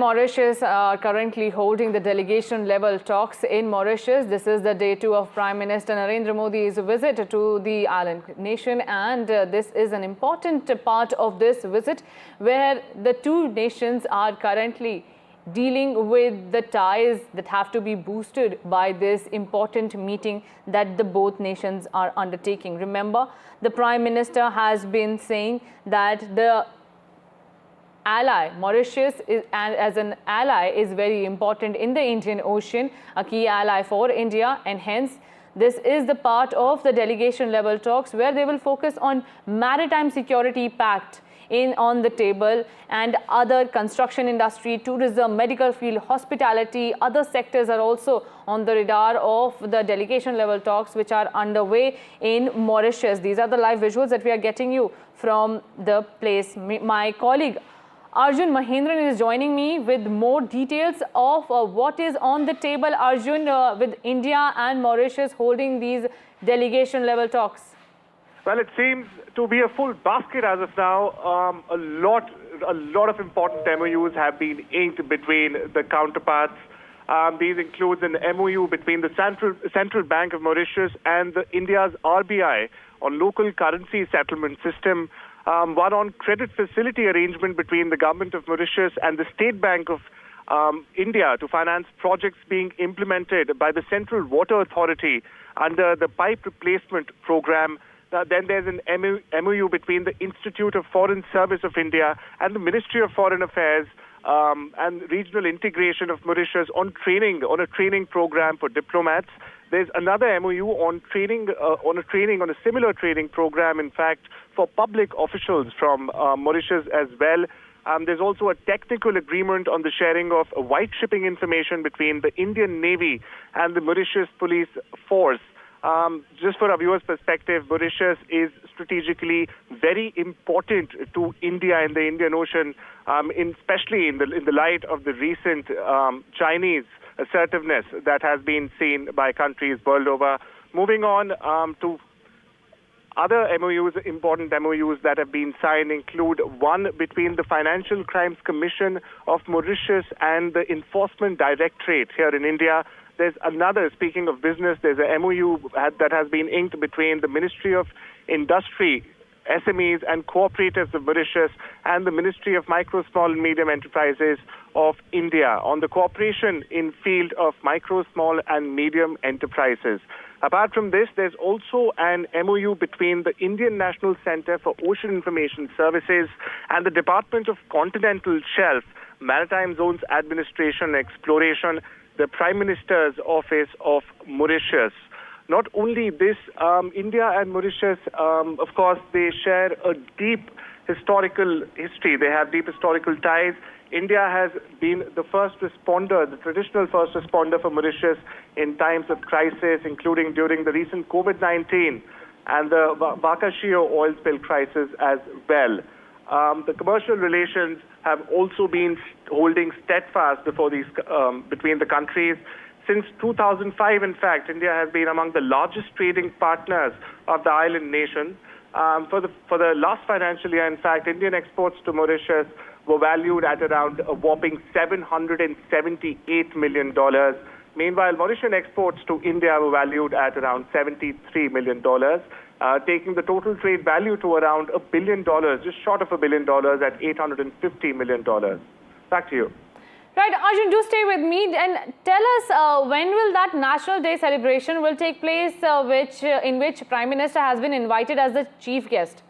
Mauritius are currently holding the delegation level talks in Mauritius. This is the day 2 of Prime Minister Narendra Modi's visit to the island nation, and this is an important part of this visit where the two nations are currently dealing with the ties that have to be boosted by this important meeting that the both nations are undertaking. Remember, the Prime Minister has been saying that the Mauritius as an ally is very important in the Indian Ocean, a key ally for India, and hence this is the part of the delegation level talks where they will focus on maritime security pact on the table, and other construction industry, tourism, medical field, hospitality, other sectors are also on the radar of the delegation level talks which are underway in Mauritius. These are the live visuals that we are getting you from the place. My colleague Arjun Mahendran is joining me with more details of what is on the table. Arjun, with India and Mauritius holding these delegation level talks. Well, it seems to be a full basket as of now. A lot of important MOUs have been inked between the counterparts. These include an MOU between the Central Bank of Mauritius and India's RBI on local currency settlement system. One on credit facility arrangement between the government of Mauritius and the State Bank of India to finance projects being implemented by the Central Water Authority under the pipe replacement program. Then there's an MOU between the Institute of Foreign Service of India and the Ministry of Foreign Affairs and regional integration of Mauritius on a training program for diplomats. There's another MOU on a similar training program, in fact, for public officials from Mauritius as well. There's also a technical agreement on the sharing of white shipping information between the Indian Navy and the Mauritius Police Force. Just for our viewers' perspective, Mauritius is strategically very important to India in the Indian Ocean, especially in the light of the recent Chinese assertiveness that has been seen by countries world over. Moving on to other MOUs, important MOUs that have been signed include one between the Financial Crimes Commission of Mauritius and the Enforcement Directorate here in India. There's another, speaking of business, there's a MOU that has been inked between the Ministry of Industry, SMEs and Cooperatives of Mauritius and the Ministry of Micro, Small and Medium Enterprises of India on the cooperation in field of micro, small and medium enterprises. Apart from this, there's also an MOU between the Indian National Centre for Ocean Information Services and the Department of Continental Shelf, Maritime Zones Administration and Exploration, the Prime Minister's Office of Mauritius. Not only this, India and Mauritius, of course, they share a deep historical history. They have deep historical ties. India has been the first responder, the traditional first responder for Mauritius in times of crisis, including during the recent COVID-19 and the Wakashio oil spill crisis as well. The commercial relations have also been holding steadfast between the countries. Since 2005, in fact, India has been among the largest trading partners of the island nation. For the last financial year, in fact, Indian exports to Mauritius were valued at around a whopping $778 million. Meanwhile, Mauritian exports to India were valued at around $73 million, taking the total trade value to around $1 billion, just short of $1 billion at $850 million. Back to you. Right, Arjun, do stay with me and tell us when will that National Day celebration will take place, in which Prime Minister has been invited as the chief guest.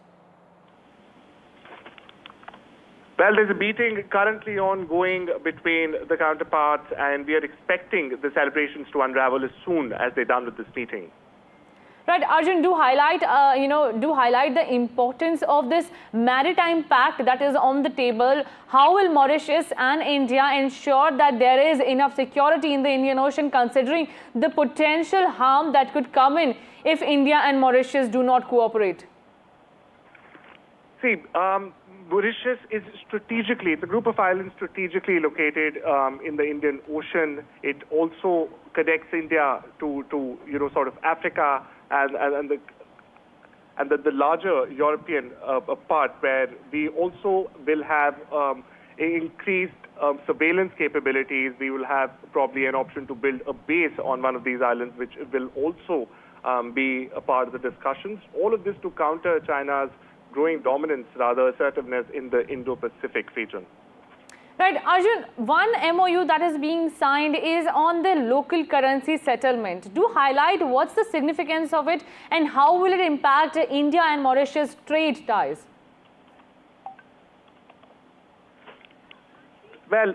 Well, there's a meeting currently ongoing between the counterparts, and we are expecting the celebrations to unravel as soon as they're done with this meeting. Right, Arjun, do highlight the importance of this maritime pact that is on the table. How will Mauritius and India ensure that there is enough security in the Indian Ocean, considering the potential harm that could come in if India and Mauritius do not cooperate? See, Mauritius is it's a group of islands strategically located in the Indian Ocean. It also connects India to sort of Africa and the larger European part, where we also will have increased surveillance capabilities. We will have probably an option to build a base on one of these islands, which will also be a part of the discussions. All of this to counter China's growing dominance, rather assertiveness in the Indo-Pacific region. Right, Arjun, one MOU that is being signed is on the local currency settlement. Do highlight what's the significance of it and how will it impact India and Mauritius trade ties? Well,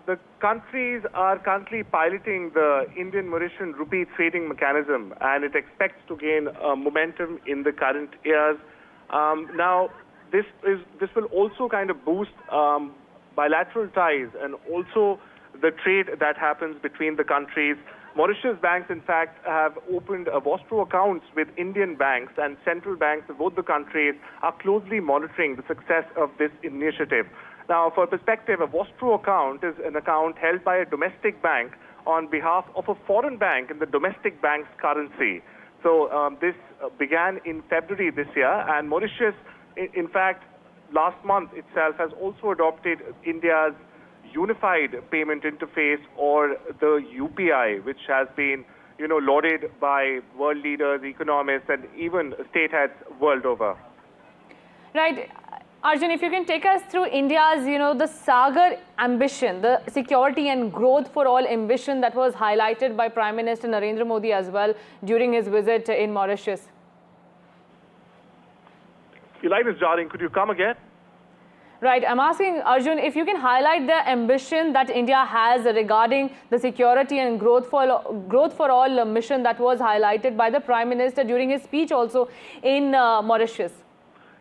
the countries are currently piloting the Indian-Mauritian rupee trading mechanism, and it expects to gain momentum in the current years. Now, this will also kind of boost bilateral ties and also the trade that happens between the countries. Mauritius banks, in fact, have opened vostro accounts with Indian banks, and central banks of both the countries are closely monitoring the success of this initiative. Now, for perspective, a vostro account is an account held by a domestic bank on behalf of a foreign bank in the domestic bank's currency. So this began in February this year, and Mauritius, in fact, last month itself has also adopted India's unified payment interface, or the UPI, which has been, lauded by world leaders, economists, and even state heads world over. Right. Arjun, if you can take us through India's, the Sagar ambition, the security and growth for all ambition that was highlighted by Prime Minister Narendra Modi as well during his visit in Mauritius. Your line is jarring. Could you come again? Right. I'm asking, Arjun, if you can highlight the ambition that India has regarding the security and growth for all mission that was highlighted by the Prime Minister during his speech also in Mauritius.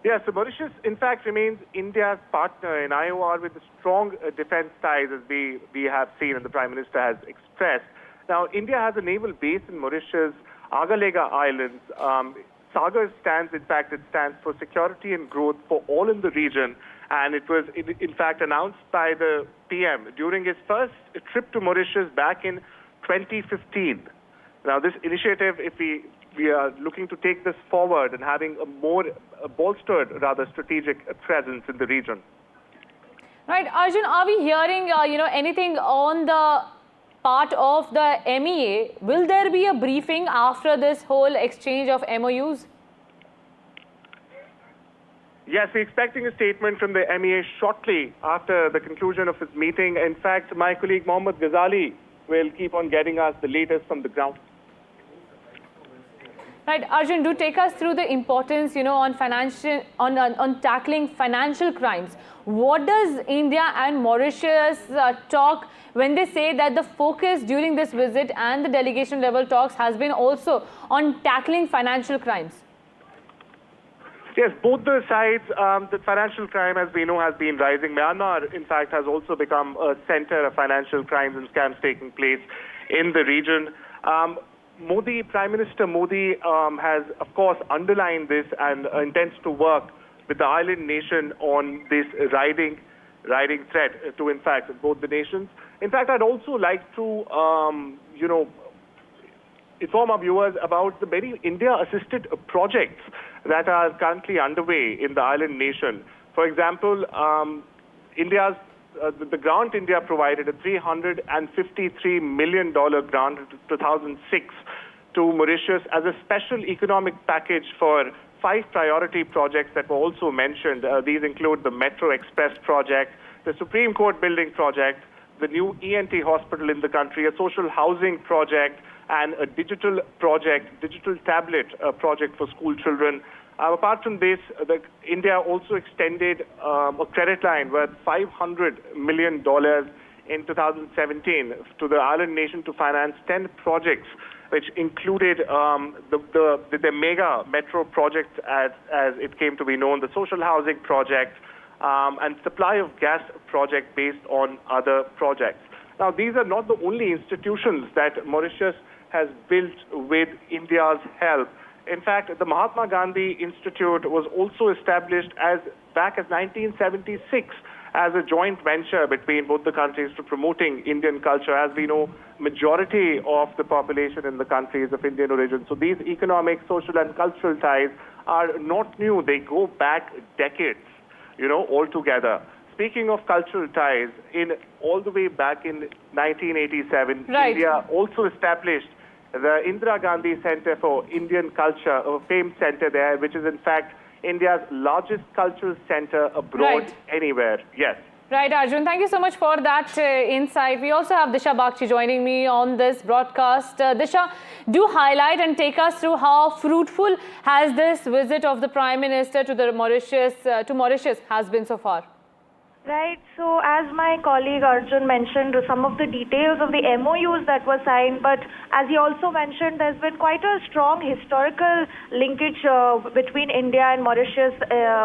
Yes, so Mauritius, in fact, remains India's partner in IOR with strong defense ties, as we have seen and the Prime Minister has expressed. Now, India has a naval base in Mauritius, Agalega Islands. Sagar stands, in fact, it stands for security and growth for all in the region. And it was, in fact, announced by the PM during his first trip to Mauritius back in 2015. Now, this initiative, if we are looking to take this forward and having a more bolstered, rather strategic presence in the region. Right, Arjun, are we hearing, anything on the part of the MEA? Will there be a briefing after this whole exchange of MOUs? Yes, we're expecting a statement from the MEA shortly after the conclusion of this meeting. In fact, my colleague Mohammad Ghazali will keep on getting us the latest from the ground. Right, Arjun, do take us through the importance, on tackling financial crimes. What does India and Mauritius talk when they say that the focus during this visit and the delegation level talks has been also on tackling financial crimes? Yes, both the sides, the financial crime, as we know, has been rising. Myanmar, in fact, has also become a center of financial crimes and scams taking place in the region. Prime Minister Modi has, of course, underlined this and intends to work with the island nation on this riding threat to, in fact, both the nations. In fact, I'd also like to, inform our viewers about the many India-assisted projects that are currently underway in the island nation. For example, the grant India provided, a $353 million grant in 2006 to Mauritius as a special economic package for 5 priority projects that were also mentioned. These include the Metro Express project, the Supreme Court building project, the new ENT hospital in the country, a social housing project, and a digital tablet project for school children. Apart from this, India also extended a credit line worth $500 million in 2017 to the island nation to finance 10 projects, which included the mega metro project as it came to be known, the social housing project, and supply of gas project based on other projects. Now, these are not the only institutions that Mauritius has built with India's help. In fact, the Mahatma Gandhi Institute was also established back as 1976 as a joint venture between both the countries for promoting Indian culture. As we know, majority of the population in the country is of Indian origin. So these economic, social, and cultural ties are not new. They go back decades, altogether. speaking of cultural ties, all the way back in 1987, Right. India also established the Indira Gandhi Center for Indian Culture, a famed center there, which is in fact India's largest cultural center abroad Right. anywhere. Yes. Right, Arjun. Thank you so much for that insight. We also have Disha Bagchi joining me on this broadcast. Disha, do highlight and take us through how fruitful has this visit of the Prime Minister to Mauritius has been so far. Right. So as my colleague Arjun mentioned, some of the details of the MOUs that were signed, but as he also mentioned, there's been quite a strong historical linkage between India and Mauritius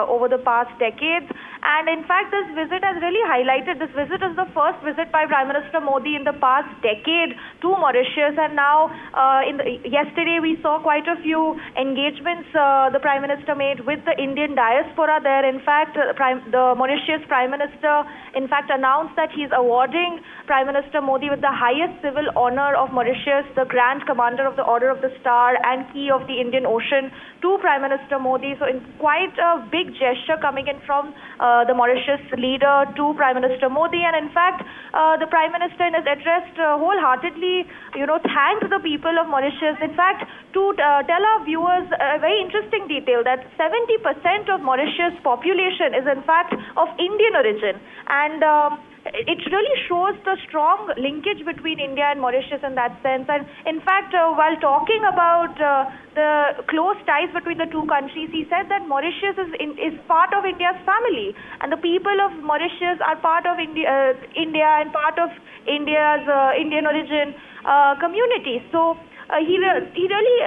over the past decades. And in fact, this visit has really highlighted, this visit is the first visit by Prime Minister Modi in the past decade to Mauritius. And now, yesterday we saw quite a few engagements the Prime Minister made with the Indian diaspora there. In fact, the Mauritius Prime Minister in fact announced that he's awarding Prime Minister Modi with the highest civil honor of Mauritius, the Grand Commander of the Order of the Star and Key of the Indian Ocean to Prime Minister Modi. So in quite a big gesture coming in from the Mauritius leader to Prime Minister Modi. And in fact, the Prime Minister in his address wholeheartedly, thanked the people of Mauritius. In fact, to tell our viewers a very interesting detail that 70% of Mauritius population is in fact of Indian origin. And it really shows the strong linkage between India and Mauritius in that sense. And in fact, while talking about the close ties between the two countries, he said that Mauritius is part of India's family, and the people of Mauritius are part of India and part of India's Indian origin community. So he really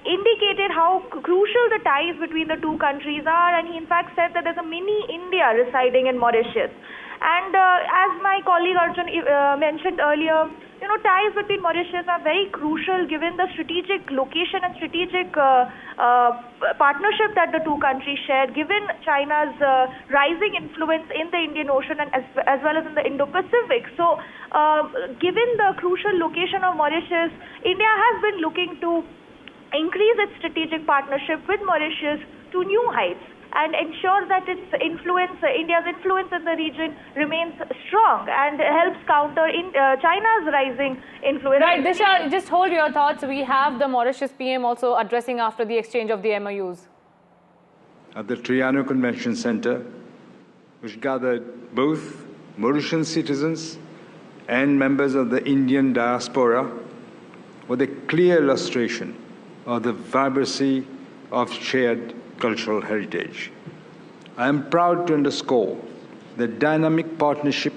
indicated how crucial the ties between the two countries are, and he in fact said that there's a mini India residing in Mauritius. And as my colleague Arjun mentioned earlier, ties between Mauritius are very crucial given the strategic location and strategic partnership that the two countries share, given China's rising influence in the Indian Ocean and as well as in the Indo-Pacific. So, given the crucial location of Mauritius, India has been looking to increase its strategic partnership with Mauritius to new heights and ensure that its influence, India's influence in the region remains strong and helps counter China's rising influence. Right, Disha, just hold your thoughts. We have the Mauritius PM also addressing after the exchange of the MOUs. At the Triano Convention Center, which gathered both Mauritian citizens and members of the Indian diaspora, with a clear illustration of the vibrancy of shared cultural heritage. I am proud to underscore the dynamic partnership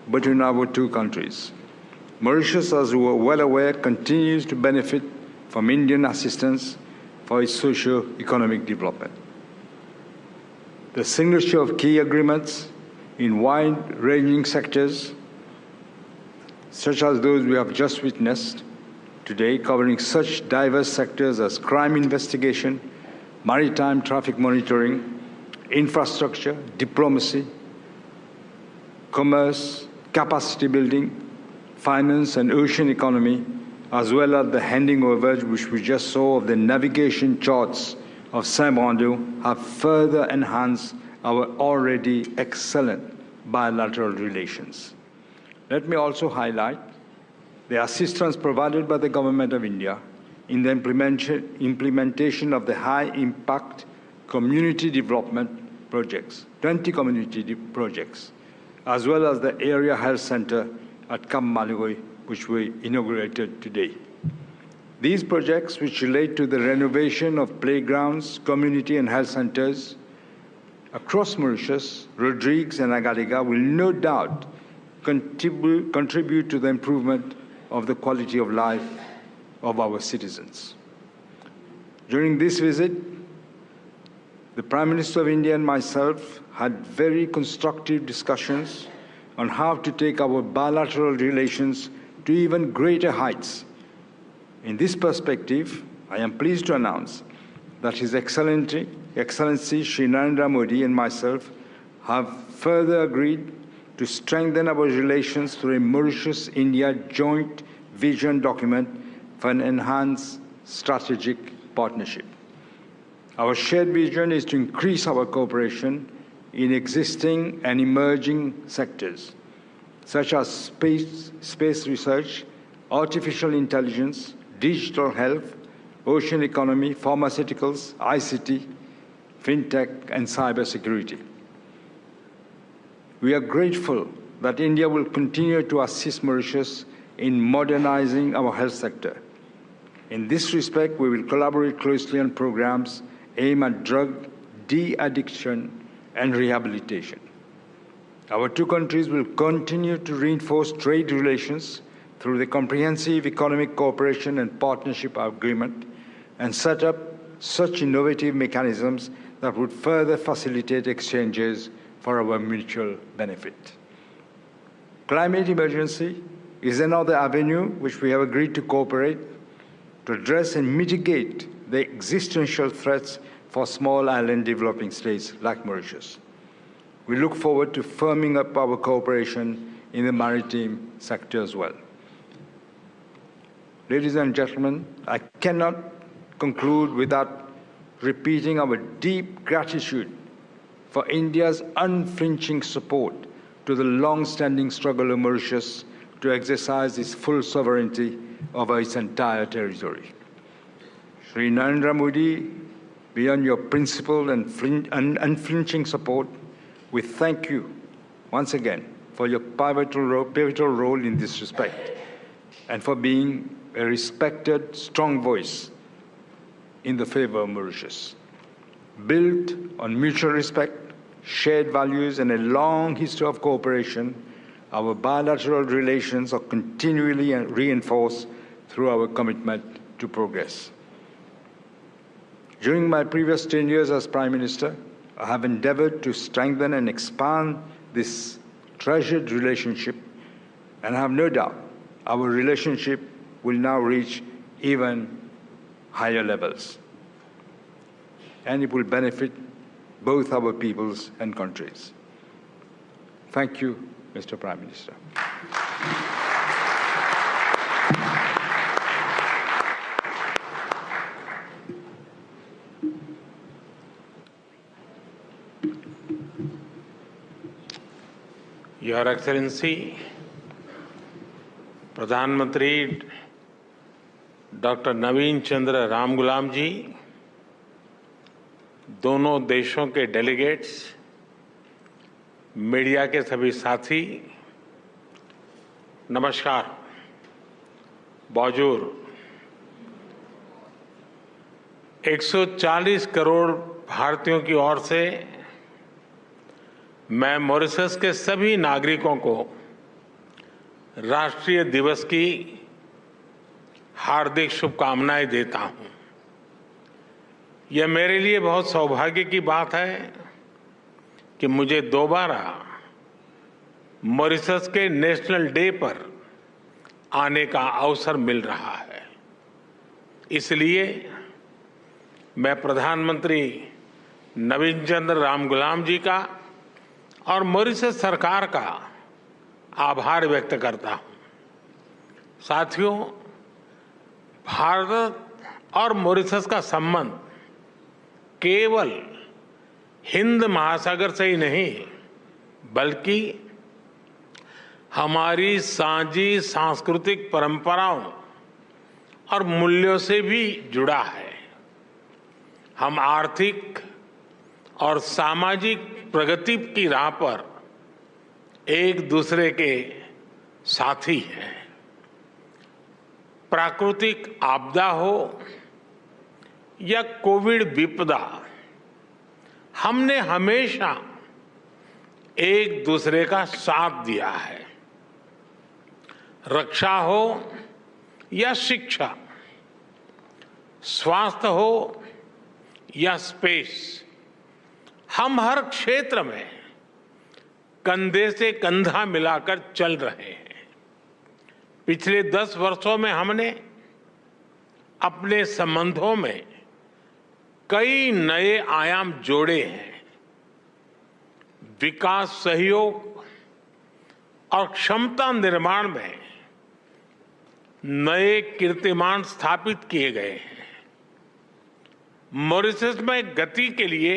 between our two countries. Mauritius, as we are well aware, continues to benefit from Indian assistance for its socio-economic development. The signature of key agreements in wide-ranging sectors, such as those we have just witnessed today, covering such diverse sectors as crime investigation, maritime traffic monitoring, infrastructure, diplomacy, commerce, capacity building, finance and ocean economy, as well as the handing over, which we just saw, of the navigation charts of Saint-Brando, have further enhanced our already excellent bilateral relations. Let me also highlight the assistance provided by the Government of India in the implementation of the high-impact community development projects, 20 community projects, as well as the Area Health Center at Camp Malloy, which we inaugurated today. These projects, which relate to the renovation of playgrounds, community and health centers across Mauritius, Rodrigues and Agadiga, will no doubt contribute to the improvement of the quality of life of our citizens. During this visit, the Prime Minister of India and myself had very constructive discussions on how to take our bilateral relations to even greater heights. In this perspective, I am pleased to announce that His Excellency Shri Narendra Modi and myself have further agreed to strengthen our relations through a Mauritius-India joint vision document for an enhanced strategic partnership. Our shared vision is to increase our cooperation in existing and emerging sectors, such as space research, artificial intelligence, digital health, ocean economy, pharmaceuticals, ICT, fintech, and cybersecurity. We are grateful that India will continue to assist Mauritius in modernizing our health sector. In this respect, we will collaborate closely on programs aimed at drug de-addiction and rehabilitation. Our two countries will continue to reinforce trade relations through the Comprehensive Economic Cooperation and Partnership Agreement and set up such innovative mechanisms that would further facilitate exchanges for our mutual benefit. Climate emergency is another avenue which we have agreed to cooperate to address and mitigate the existential threats for small island developing states like Mauritius. We look forward to firming up our cooperation in the maritime sector as well. Ladies and gentlemen, I cannot conclude without repeating our deep gratitude for India's unflinching support to the long-standing struggle of Mauritius to exercise its full sovereignty over its entire territory. Shri Narendra Modi, beyond your principled and unflinching support, we thank you once again for your pivotal role in this respect and for being a respected, strong voice in the favor of Mauritius. Built on mutual respect, shared values, and a long history of cooperation, our bilateral relations are continually reinforced through our commitment to progress. During my previous 10 years as Prime Minister, I have endeavored to strengthen and expand this treasured relationship, and I have no doubt our relationship will now reach even higher levels, and it will benefit both our peoples and countries. Thank you, Mr. Prime Minister. Your Excellency, प्रधानमंत्री doctor नवीन चंद्र रामगुलाम जी, दोनों देशों के delegates, media के सभी साथी, नमस्कार। बॉजूर। 140 करोड़ भारतीयों की ओर से मैं मॉरिशस के सभी नागरिकों को राष्ट्रीय दिवस की हार्दिक शुभकामनाएं देता हूं। यह मेरे लिए बहुत सौभाग्य की बात है कि मुझे दोबारा मॉरिशस के नेशनल डे पर आने का अवसर मिल रहा है। इसलिए मैं प्रधानमंत्री नवीन चंद्र रामगुलाम जी का और मॉरिशस सरकार का आभार व्यक्त करता हूं। साथियों, भारत और मॉरिशस का संबंध केवल हिंद महासागर से ही नहीं, बल्कि हमारी साझी सांस्कृतिक परंपराओं और मूल्यों से भी जुड़ा है। हम आर्थिक और सामाजिक प्रगति की राह पर एक दूसरे के साथी हैं। प्राकृतिक आपदा हो या कोविड विपदा, हमने हमेशा एक दूसरे का साथ दिया है। रक्षा हो या शिक्षा, स्वास्थ्य हो या स्पेस, हम हर क्षेत्र में कंधे से कंधा मिलाकर चल रहे हैं। पिछले 10 वर्षों में हमने अपने संबंधों में कई नए आयाम जोड़े हैं। विकास सहयोग और क्षमता निर्माण में नए कीर्तिमान स्थापित किए गए हैं। मॉरिशस में गति के लिए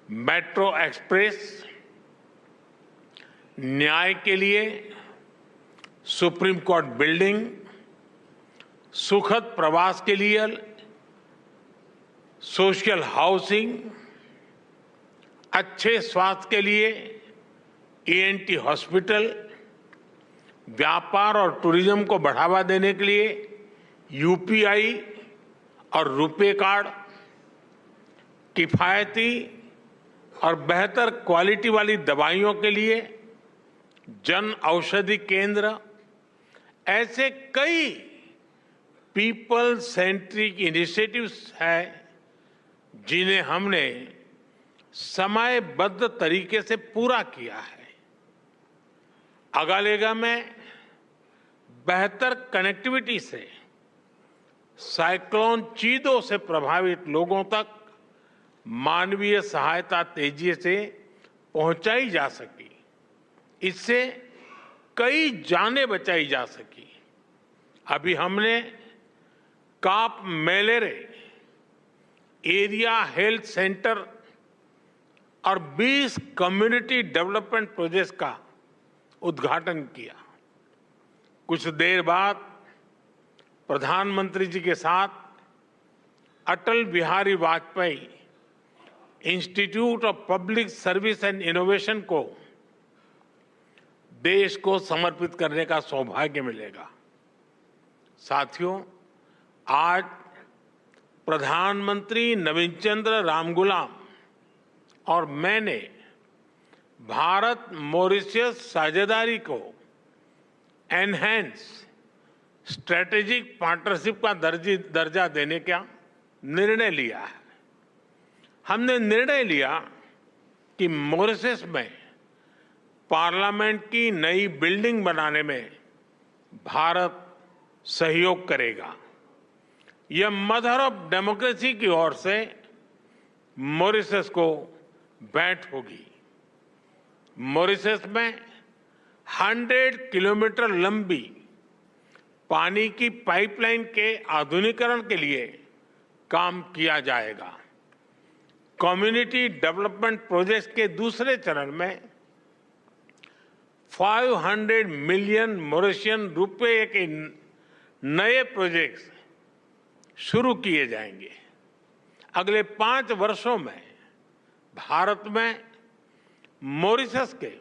मेट्रो एक्सप्रेस, न्याय के लिए सुप्रीम कोर्ट बिल्डिंग, सुखद प्रवास के लिए सोशल हाउसिंग, अच्छे स्वास्थ्य के लिए ENT हॉस्पिटल, व्यापार और टूरिज्म को बढ़ावा देने के लिए UPI और रुपे कार्ड, किफायती और बेहतर क्वालिटी वाली दवाइयों के लिए जन औषधि केंद्र, ऐसे कई पीपल सेंट्रिक इनिशिएटिव्स हैं जिन्हें हमने समयबद्ध तरीके से पूरा किया है। अगालेगा में बेहतर कनेक्टिविटी से साइक्लोन चीदो से प्रभावित लोगों तक मानवीय सहायता तेजी से पहुंचाई जा सकी। इससे कई जानें बचाई जा सकी। अभी हमने काप मेलेरे एरिया हेल्थ सेंटर और 20 कम्युनिटी डेवलपमेंट प्रोजेक्ट्स का उद्घाटन किया। कुछ देर बाद प्रधानमंत्री जी के साथ Atal Bihari Vajpayee Institute of Public Service and Innovation को देश को समर्पित करने का सौभाग्य मिलेगा। साथियों, आज प्रधानमंत्री नवीन चंद्र रामगुलाम और मैंने भारत मॉरिशस साझेदारी को एनहेंस स्ट्रेटेजिक पार्टनरशिप का दर्जा देने का निर्णय लिया है। हमने निर्णय लिया कि मॉरिशस में पार्लियामेंट की नई बिल्डिंग बनाने में भारत सहयोग करेगा। यह मदर ऑफ डेमोक्रेसी की ओर से मॉरिशस को भेंट होगी। मॉरिशस में 100 किलोमीटर लंबी पानी की पाइपलाइन के आधुनिकीकरण के लिए काम किया जाएगा। कम्युनिटी डेवलपमेंट प्रोजेक्ट के दूसरे चरण में 500 मिलियन मॉरिशियन रुपए के नए प्रोजेक्ट्स शुरू किए जाएंगे। अगले 5 वर्षों में भारत में मॉरिशस के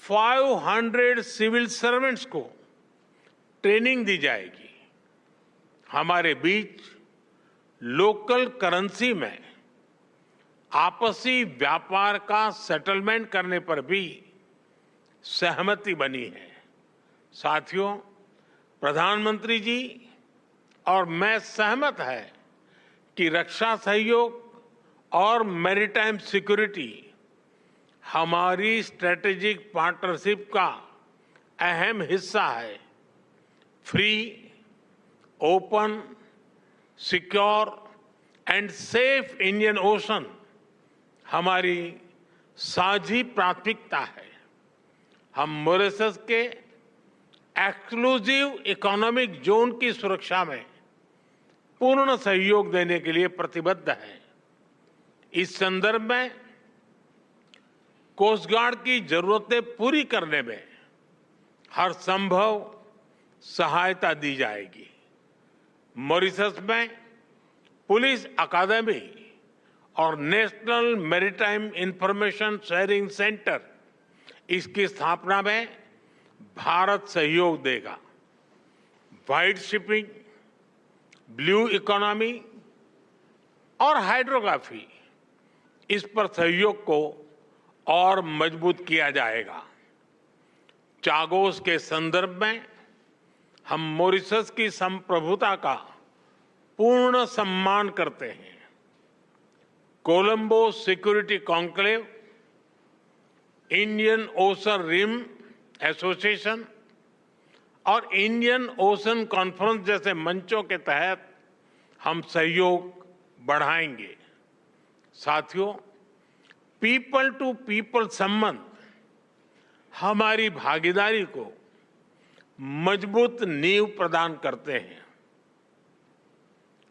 500 सिविल सर्वेंट्स को ट्रेनिंग दी जाएगी। हमारे बीच लोकल करेंसी में आपसी व्यापार का सेटलमेंट करने पर भी सहमति बनी है। साथियों, प्रधानमंत्री जी और मैं सहमत है कि रक्षा सहयोग और मैरीटाइम सिक्योरिटी हमारी स्ट्रेटेजिक पार्टनरशिप का अहम हिस्सा है। Free, open, secure and safe Indian ocean हमारी साझी प्राथमिकता है। हम मॉरिशस के एक्सक्लूसिव इकोनॉमिक जोन की सुरक्षा में पूर्ण सहयोग देने के लिए प्रतिबद्ध हैं। इस संदर्भ में कोस्ट गार्ड की जरूरतें पूरी करने में हर संभव सहायता दी जाएगी। मॉरिशस में पुलिस अकादमी और national maritime information sharing centre, इसकी स्थापना में भारत सहयोग देगा। वाइट शिपिंग, ब्लू इकोनॉमी और हाइड्रोग्राफी, इस पर सहयोग को और मजबूत किया जाएगा। चागोस के संदर्भ में हम मॉरिशस की संप्रभुता का पूर्ण सम्मान करते हैं। Colombo Security Conclave, Indian Ocean Rim Association और इंडियन ओशन कॉन्फ्रेंस जैसे मंचों के तहत हम सहयोग बढ़ाएंगे। साथियों, पीपल टू पीपल संबंध हमारी भागीदारी को मजबूत नींव प्रदान करते हैं।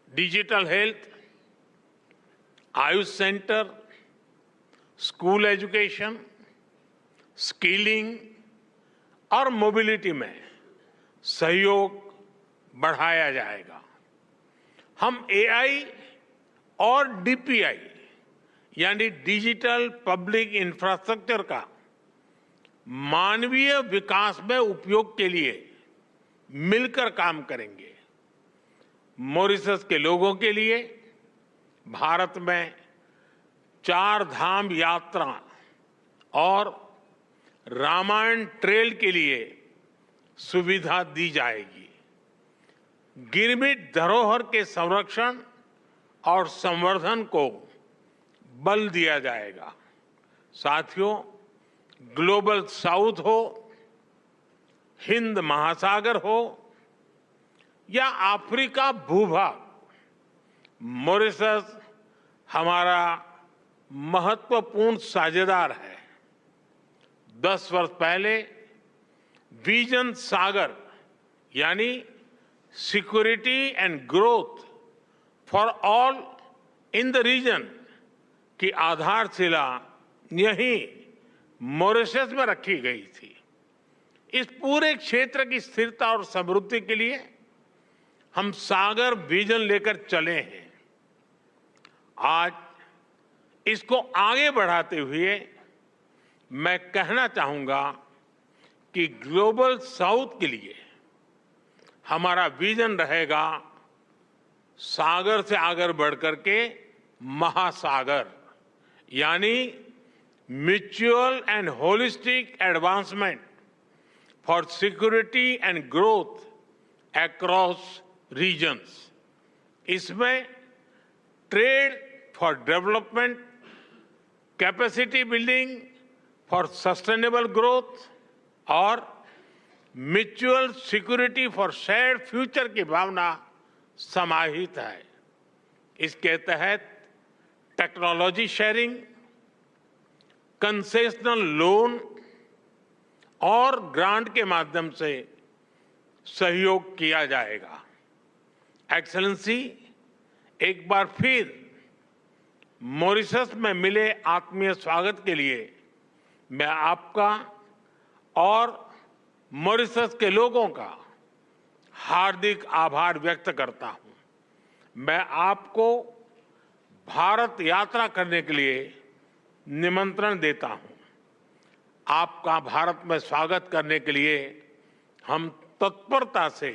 Digital health, Ayush centre, school education, skilling और मोबिलिटी में सहयोग बढ़ाया जाएगा। हम एआई और डीपीआई यानी डिजिटल पब्लिक इंफ्रास्ट्रक्चर का मानवीय विकास में उपयोग के लिए मिलकर काम करेंगे। मॉरिशस के लोगों के लिए भारत में 4 धाम यात्रा और रामायण ट्रेल के लिए सुविधा दी जाएगी। गिरमिट धरोहर के संरक्षण और संवर्धन को बल दिया जाएगा। साथियों, ग्लोबल साउथ हो, हिंद महासागर हो या अफ्रीका भूभाग, मॉरिशस हमारा महत्वपूर्ण साझेदार है। 10 वर्ष पहले विजन सागर यानी security and growth for all in the region की आधारशिला यहीं मॉरिशस में रखी गई थी। इस पूरे क्षेत्र की स्थिरता और समृद्धि के लिए हम सागर विजन लेकर चले हैं। आज इसको आगे बढ़ाते हुए मैं कहना चाहूंगा कि ग्लोबल साउथ के लिए हमारा विजन रहेगा सागर से आगे बढ़कर के महासागर, यानी mutual and holistic advancement for security and growth across regions. इसमें trade for development, capacity building for sustainable growth और mutual security for shared future की भावना समाहित है। इसके तहत टेक्नोलॉजी शेयरिंग, कंसेशनल लोन और ग्रांट के माध्यम से सहयोग किया जाएगा। एक्सेलेंसी, एक बार फिर मॉरिशस में मिले आत्मीय स्वागत के लिए मैं आपका और मॉरिशस के लोगों का हार्दिक आभार व्यक्त करता हूं। मैं आपको भारत यात्रा करने के लिए निमंत्रण देता हूं। आपका भारत में स्वागत करने के लिए हम तत्परता से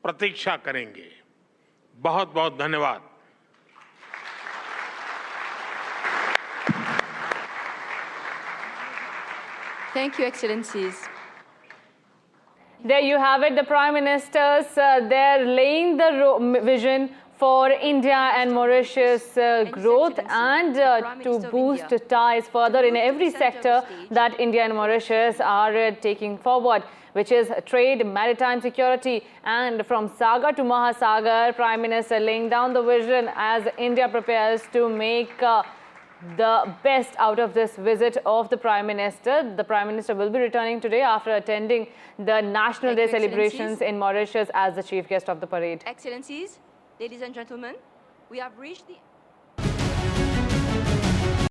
प्रतीक्षा करेंगे। बहुत बहुत धन्यवाद। Thank you, Excellencies. There you have it, the Prime Ministers. They're laying the vision for India and Mauritius growth and to boost ties further in every sector that India and Mauritius are taking forward, which is trade, maritime security, and from Sagar to Mahasagar, Prime Minister laying down the vision as India prepares to make the best out of this visit of the Prime Minister. The Prime Minister will be returning today after attending the National Day celebrations in Mauritius as the chief guest of the parade. Excellencies, ladies and gentlemen, we have reached the